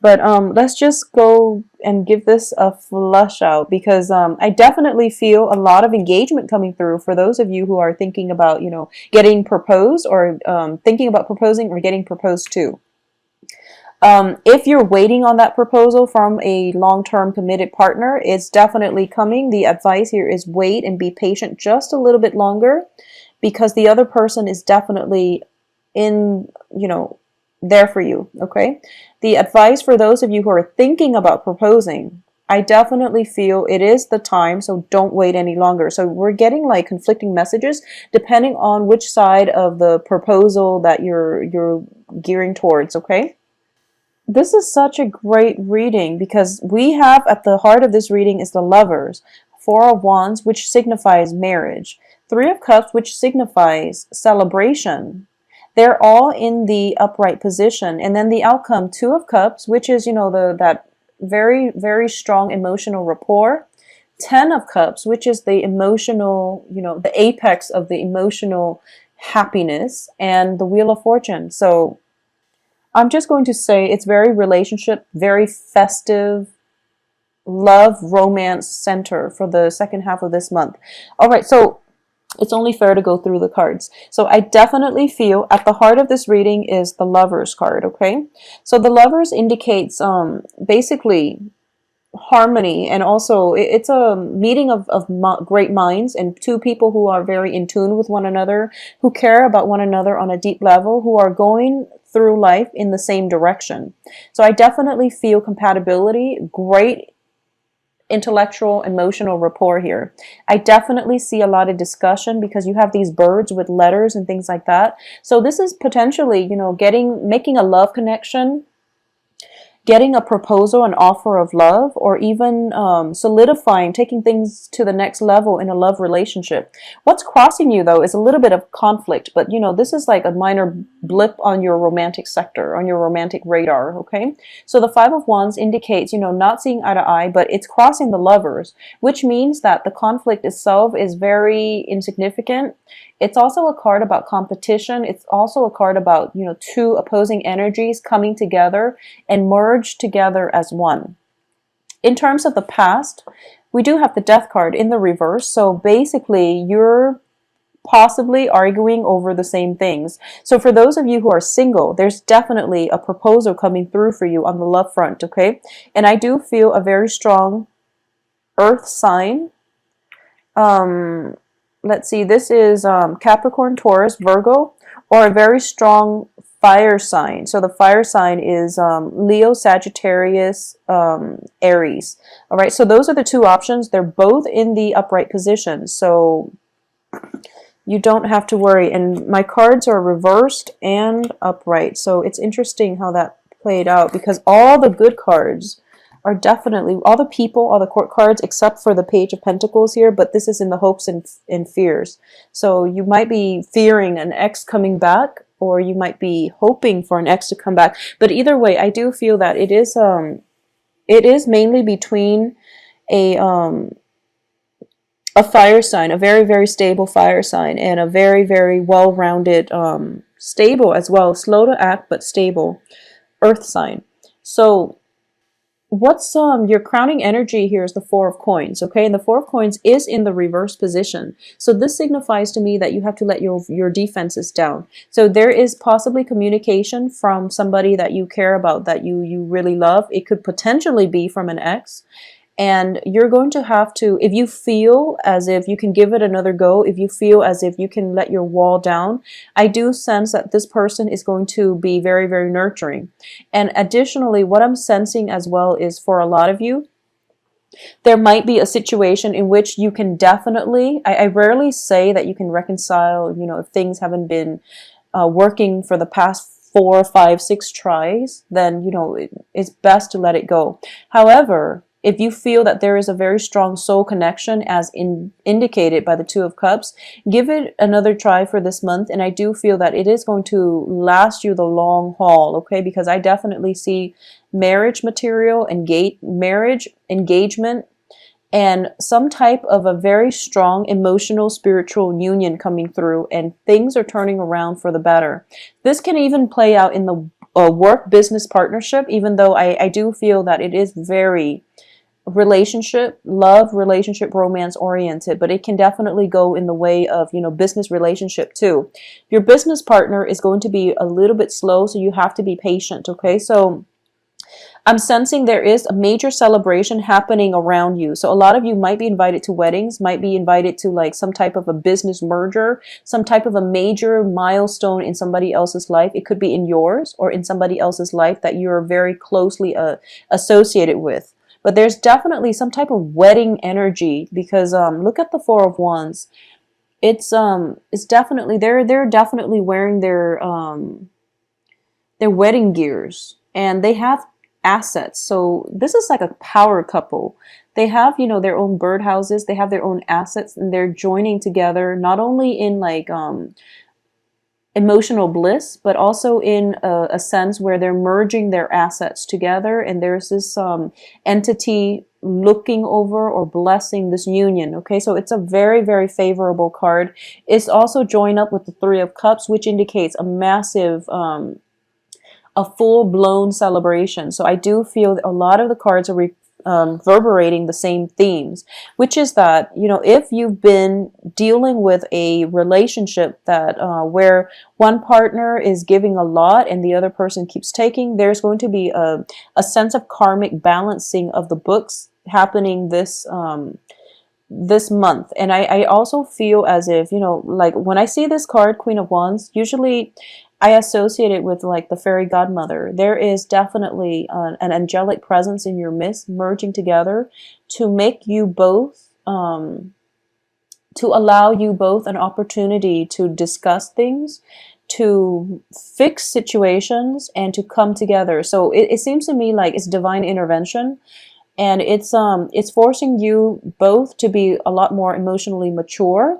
But let's just go and give this a flush out, because I definitely feel a lot of engagement coming through for those of you who are thinking about, getting proposed, or thinking about proposing or getting proposed to. If you're waiting on that proposal from a long-term committed partner, it's definitely coming. The advice here is wait and be patient just a little bit longer, because the other person is definitely in, there for you, okay? The advice for those of you who are thinking about proposing, I definitely feel it is the time, so don't wait any longer. So we're getting like conflicting messages depending on which side of the proposal that you're gearing towards, okay? This is such a great reading, because we have at the heart of this reading is the Lovers, Four of Wands, which signifies marriage, Three of Cups, which signifies celebration. They're all in the upright position, and then the outcome, Two of Cups, which is, that very, very strong emotional rapport. Ten of Cups, which is the emotional, the apex of the emotional happiness, and the Wheel of Fortune. So I'm just going to say it's very relationship, very festive, love, romance center for the second half of this month. All right, so it's only fair to go through the cards. So I definitely feel at the heart of this reading is the Lovers card, okay? So the Lovers indicates basically harmony, and also it's a meeting of great minds, and two people who are very in tune with one another, who care about one another on a deep level, who are going through life in the same direction. So I definitely feel compatibility, great intellectual, emotional rapport here. I definitely see a lot of discussion, because you have these birds with letters and things like that. So this is potentially, making a love connection, getting a proposal, an offer of love, or even solidifying, taking things to the next level in a love relationship. What's crossing you, though, is a little bit of conflict, but this is like a minor blip on your romantic sector, on your romantic radar, okay? So the Five of Wands indicates, not seeing eye to eye, but it's crossing the Lovers, which means that the conflict itself is very insignificant. It's also a card about competition. It's also a card about, two opposing energies coming together and merge together as one. In terms of the past, we do have the Death card in the reverse. So basically, you're possibly arguing over the same things. So for those of you who are single, there's definitely a proposal coming through for you on the love front, okay? And I do feel a very strong earth sign. Let's see, this is Capricorn, Taurus, Virgo, or a very strong fire sign. So the fire sign is Leo, Sagittarius, Aries. All right, so those are the two options. They're both in the upright position, so you don't have to worry. And my cards are reversed and upright, so it's interesting how that played out, because all the good cards are definitely, all the people, all the court cards, except for the Page of Pentacles here, but this is in the hopes and fears. So you might be fearing an ex coming back, or you might be hoping for an ex to come back. But either way, I do feel that it is mainly between a fire sign, a very, very stable fire sign, and a very, very well-rounded, stable as well, slow to act, but stable earth sign. So what's your crowning energy here is the Four of Coins, okay? And the Four of Coins is in the reverse position. So this signifies to me that you have to let your defenses down. So there is possibly communication from somebody that you care about, that you really love. It could potentially be from an ex. And you're going to have to, if you feel as if you can give it another go, if you feel as if you can let your wall down, I do sense that this person is going to be very, very nurturing. And additionally, what I'm sensing as well is for a lot of you, there might be a situation in which you can definitely, I rarely say that you can reconcile, if things haven't been working for the past 4, 5, 6 tries, then, it's best to let it go. However, if you feel that there is a very strong soul connection, as indicated by the Two of Cups, give it another try for this month. And I do feel that it is going to last you the long haul, okay? Because I definitely see marriage material, marriage, engagement, and some type of a very strong emotional, spiritual union coming through, and things are turning around for the better. This can even play out in the a work business partnership, even though I do feel that it is very relationship, romance oriented, but it can definitely go in the way of, business relationship too. Your business partner is going to be a little bit slow, so you have to be patient, okay? So I'm sensing there is a major celebration happening around you. So a lot of you might be invited to weddings, might be invited to like some type of a business merger, some type of a major milestone in somebody else's life. It could be in yours or in somebody else's life that you're very closely associated with. But there's definitely some type of wedding energy, because look at the Four of Wands. It's definitely they're definitely wearing their wedding gears, and they have assets. So this is like a power couple. They have, their own birdhouses, they have their own assets, and they're joining together not only in like emotional bliss, but also in a sense where they're merging their assets together, and there's this entity looking over or blessing this union. Okay, so it's a very, very favorable card. It's also joined up with the Three of Cups, which indicates a massive a full-blown celebration. So I do feel that a lot of the cards are reverberating the same themes, which is that, if you've been dealing with a relationship that where one partner is giving a lot and the other person keeps taking, there's going to be a sense of karmic balancing of the books happening this month. And I also feel as if, like when I see this card, Queen of Wands, usually I associate it with like the fairy godmother. There is definitely an angelic presence in your midst merging together to make you both, to allow you both an opportunity to discuss things, to fix situations, and to come together. So it seems to me like it's divine intervention. And it's forcing you both to be a lot more emotionally mature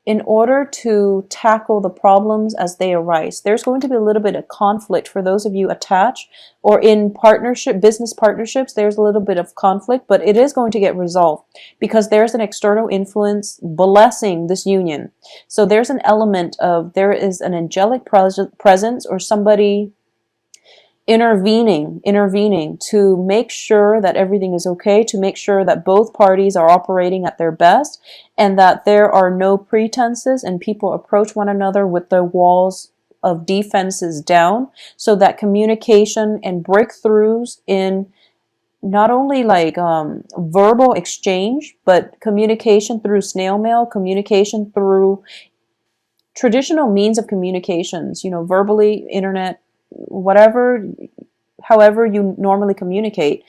in order to tackle the problems as they arise. There's going to be a little bit of conflict for those of you attached or in business partnerships. There's a little bit of conflict, but it is going to get resolved because there's an external influence blessing this union. So there's an element of, there is an angelic presence or somebody intervening to make sure that everything is okay, to make sure that both parties are operating at their best, and that there are no pretenses and people approach one another with their walls of defenses down, so that communication and breakthroughs in not only like verbal exchange, but communication through snail mail, communication through traditional means of communications, verbally, internet, whatever, however you normally communicate.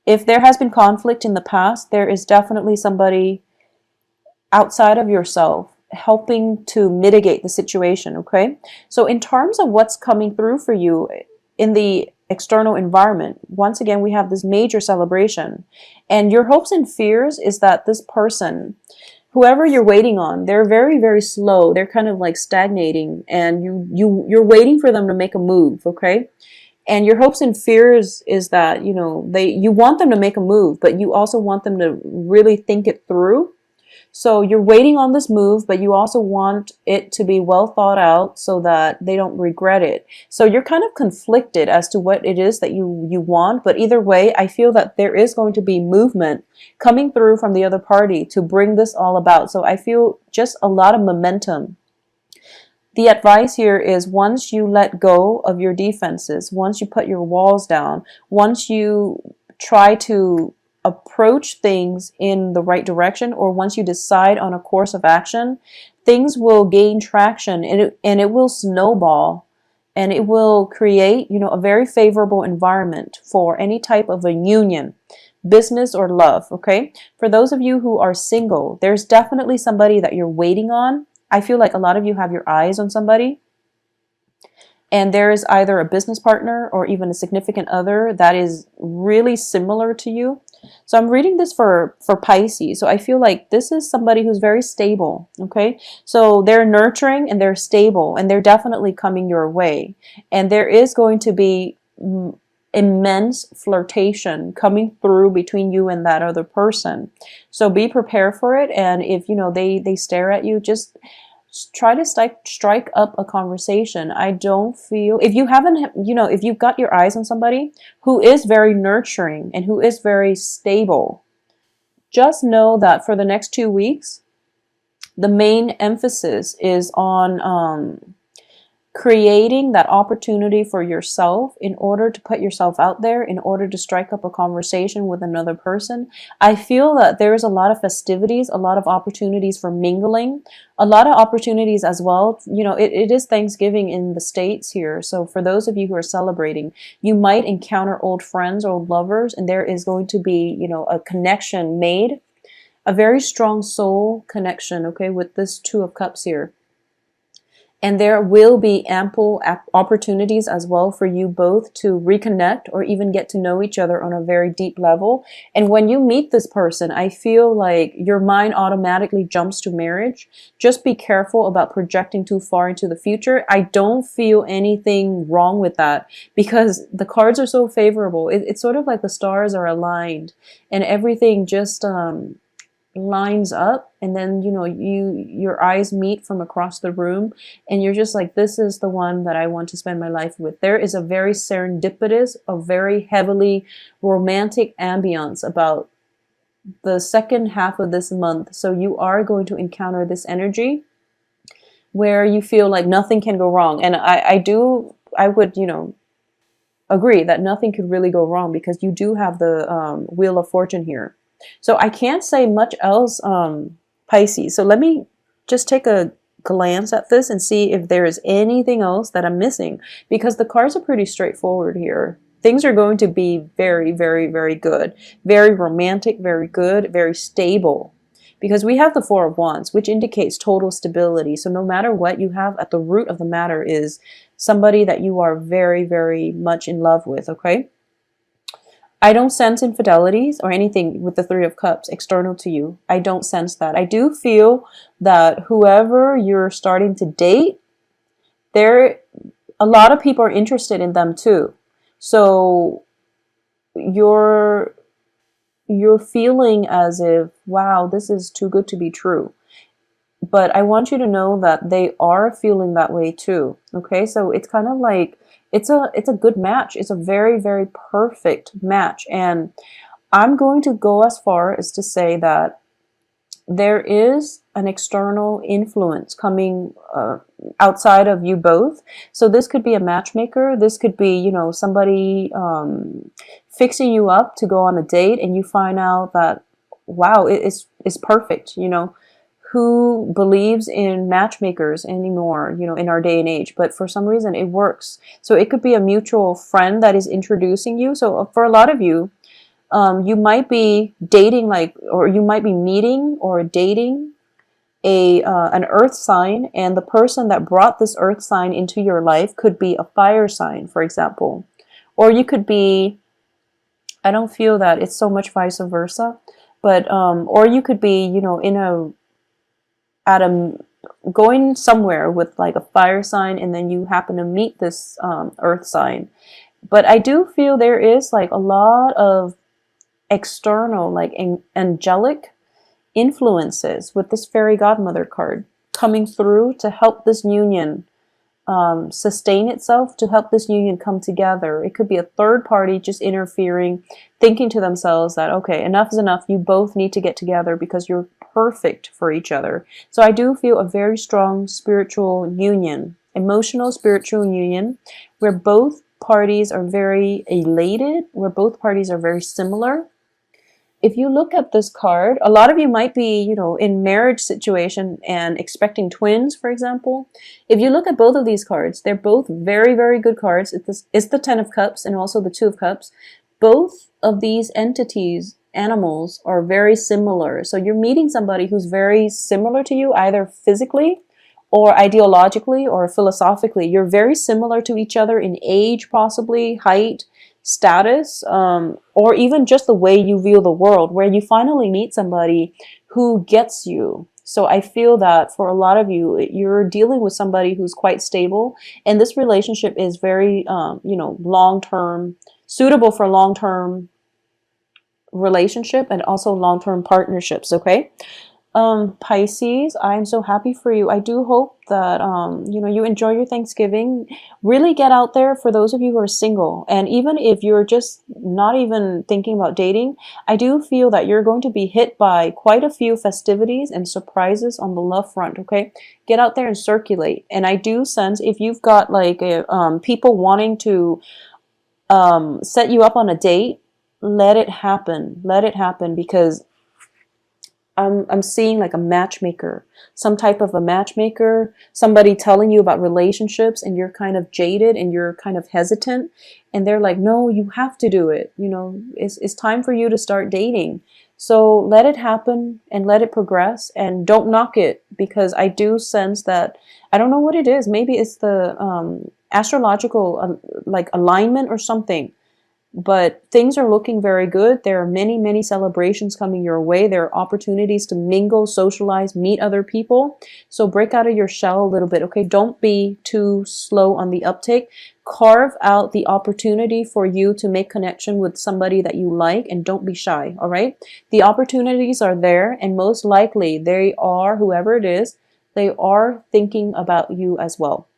If there has been conflict in the past, there is definitely somebody outside of yourself helping to mitigate the situation, okay? So in terms of what's coming through for you in the external environment, once again, we have this major celebration. And your hopes and fears is that this person, whoever you're waiting on, they're very, very slow. They're kind of like stagnating, and you're waiting for them to make a move, okay? And your hopes and fears is that, you want them to make a move, but you also want them to really think it through. So you're waiting on this move, but you also want it to be well thought out so that they don't regret it. So you're kind of conflicted as to what it is that you want. But either way, I feel that there is going to be movement coming through from the other party to bring this all about. So I feel just a lot of momentum. The advice here is, once you let go of your defenses, once you put your walls down, once you try to approach things in the right direction, or once you decide on a course of action, things will gain traction, and it will snowball, and it will create, a very favorable environment for any type of a union, business or love, okay? For those of you who are single, there's definitely somebody that you're waiting on. I feel like a lot of you have your eyes on somebody, and there is either a business partner or even a significant other that is really similar to you. So I'm reading this for Pisces. So I feel like this is somebody who's very stable, okay? So they're nurturing and they're stable, and they're definitely coming your way. And there is going to be immense flirtation coming through between you and that other person. So be prepared for it. And if, they stare at you, just try to strike up a conversation. I don't feel, if you haven't, if you've got your eyes on somebody who is very nurturing and who is very stable, just know that for the next 2 weeks, the main emphasis is on creating that opportunity for yourself in order to put yourself out there, in order to strike up a conversation with another person. I feel that there's a lot of festivities, a lot of opportunities for mingling, a lot of opportunities as well. It is Thanksgiving in the States here. So for those of you who are celebrating, you might encounter old friends or old lovers, and there is going to be, a connection made, a very strong soul connection, okay, with this Two of Cups here. And there will be ample opportunities as well for you both to reconnect or even get to know each other on a very deep level. And when you meet this person, I feel like your mind automatically jumps to marriage. Just be careful about projecting too far into the future. I don't feel anything wrong with that because the cards are so favorable. It's sort of like the stars are aligned and everything just lines up, and then your eyes meet from across the room and you're just like, this is the one that I want to spend my life with. There is a very serendipitous, a very heavily romantic ambience about the second half of this month. So you are going to encounter this energy where you feel like nothing can go wrong. And I would agree that nothing could really go wrong because you do have the Wheel of Fortune here. So I can't say much else, Pisces. So let me just take a glance at this and see if there is anything else that I'm missing, because the cards are pretty straightforward here. Things are going to be very, very, very good, very romantic, very good, very stable, because we have the Four of Wands, which indicates total stability. So no matter what you have, at the root of the matter is somebody that you are very, very much in love with, okay? I don't sense infidelities or anything with the Three of Cups external to you. I don't sense that. I do feel that whoever you're starting to date, a lot of people are interested in them too. So you're feeling as if, wow, this is too good to be true. But I want you to know that they are feeling that way too. Okay, so it's kind of like, it's a good match. It's a very, very perfect match. And I'm going to go as far as to say that there is an external influence coming outside of you both. So this could be a matchmaker. This could be, somebody fixing you up to go on a date, and you find out that, wow, it's perfect, Who believes in matchmakers anymore, in our day and age, but for some reason it works. So it could be a mutual friend that is introducing you. So for a lot of you, you might be dating or you might be meeting or dating an earth sign, and the person that brought this earth sign into your life could be a fire sign, for example. Or you could be, I don't feel that it's so much vice versa, but or you could be, going somewhere with like a fire sign, and then you happen to meet this earth sign. But I do feel there is like a lot of external, like angelic influences with this fairy godmother card coming through to help this union sustain itself, to help this union come together. It could be a third party just interfering, thinking to themselves that, okay, enough is enough. You both need to get together because you're perfect for each other. So I do feel a very strong spiritual union, emotional spiritual union, where both parties are very elated, where both parties are very similar. If you look at this card, a lot of you might be, in marriage situation and expecting twins, for example. If you look at both of these cards, they're both very, very good cards. It's the Ten of Cups and also the Two of Cups. Both of these entities, animals, are very similar. So you're meeting somebody who's very similar to you, either physically or ideologically or philosophically. You're very similar to each other in age, possibly, height, status, or even just the way you view the world, where you finally meet somebody who gets you. So I feel that for a lot of you, you're dealing with somebody who's quite stable, and this relationship is very, long-term, suitable for long-term relationship and also long-term partnerships, okay? Pisces, I'm so happy for you. I do hope that you know, you enjoy your Thanksgiving. Really get out there for those of you who are single. And even if you're just not even thinking about dating, I do feel that you're going to be hit by quite a few festivities and surprises on the love front, okay? Get out there and circulate. And I do sense if you've got like people wanting to set you up on a date, let it happen. Let it happen because I'm seeing like a matchmaker, some type of a matchmaker, somebody telling you about relationships and you're kind of jaded and you're kind of hesitant and they're like, "No, you have to do it. You know, it's time for you to start dating." So let it happen and let it progress and don't knock it because I do sense that I don't know what it is. Maybe it's the astrological like alignment or something, but things are looking very good. There are many, many celebrations coming your way. There are opportunities to mingle, socialize, meet other people. So break out of your shell a little bit, okay? Don't be too slow on the uptake. Carve out the opportunity for you to make connection with somebody that you like and don't be shy, all right? The opportunities are there and most likely they are, whoever it is, they are thinking about you as well.